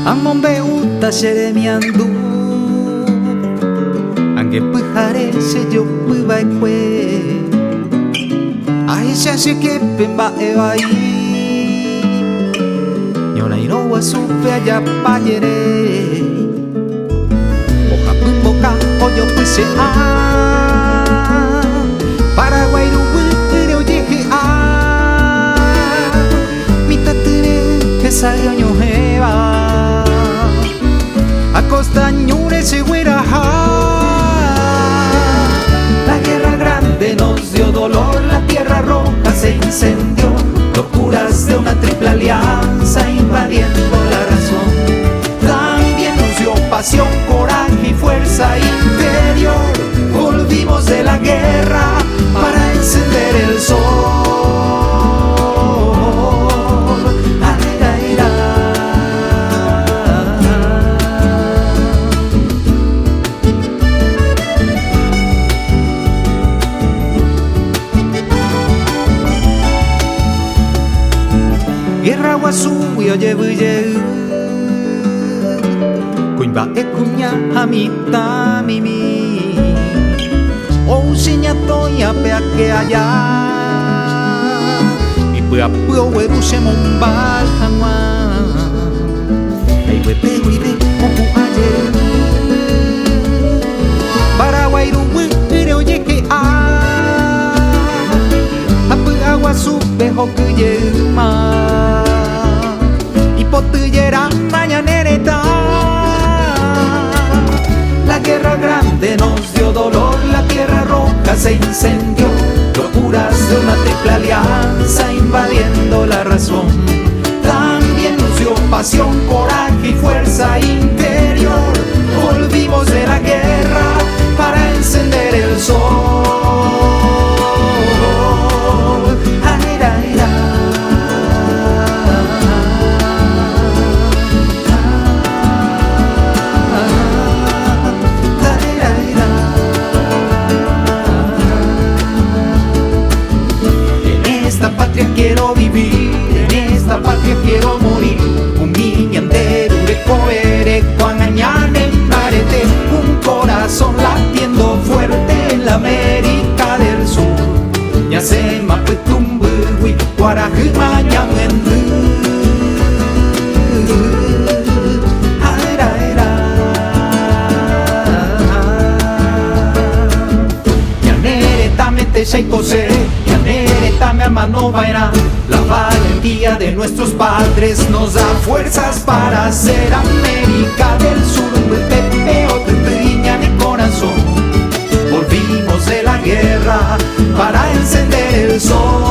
Amombe uta sheremiandu Ange pujare se yo pubai kwe Aisha shekepe mbae bai Nyona inoa supe allá payere Boca pumboca oyo puse a Paraguay rubu oye a Mitatere que salió ñojeva Acosta ñure se hueraja La guerra grande nos dio dolor, la tierra roja se incendió Locuras de una triple alianza invadiendo la razón También nos dio pasión, coraje y fuerza interior Volvimos de la guerra para encender el sol Guerra guasu yo llevo Kuimba ekunya hamita mimi O sinya toya peake allá Y pua pua weru se mombal hangwa Ay wete wide moku ayer Paraguay ruwe oye que a Apu agua supe hoku yema La guerra grande nos dio dolor, la tierra roja se incendió Locuras de una triple alianza invadiendo la razón También nos dio pasión, coraje y fuerza interior Volvimos de la guerra para encender el sol Quiero vivir, en esta patria quiero morir Un miñandero de coere, cuangañane marete Un corazón latiendo fuerte en la América del Sur Ya se mapetumbu, guarajú mañanendu Ñanere tamete shaikose Tame a mano vaina, la valentía de nuestros padres nos da fuerzas para hacer América del Sur. Pepeo te triña mi corazón, volvimos de la guerra para encender el sol.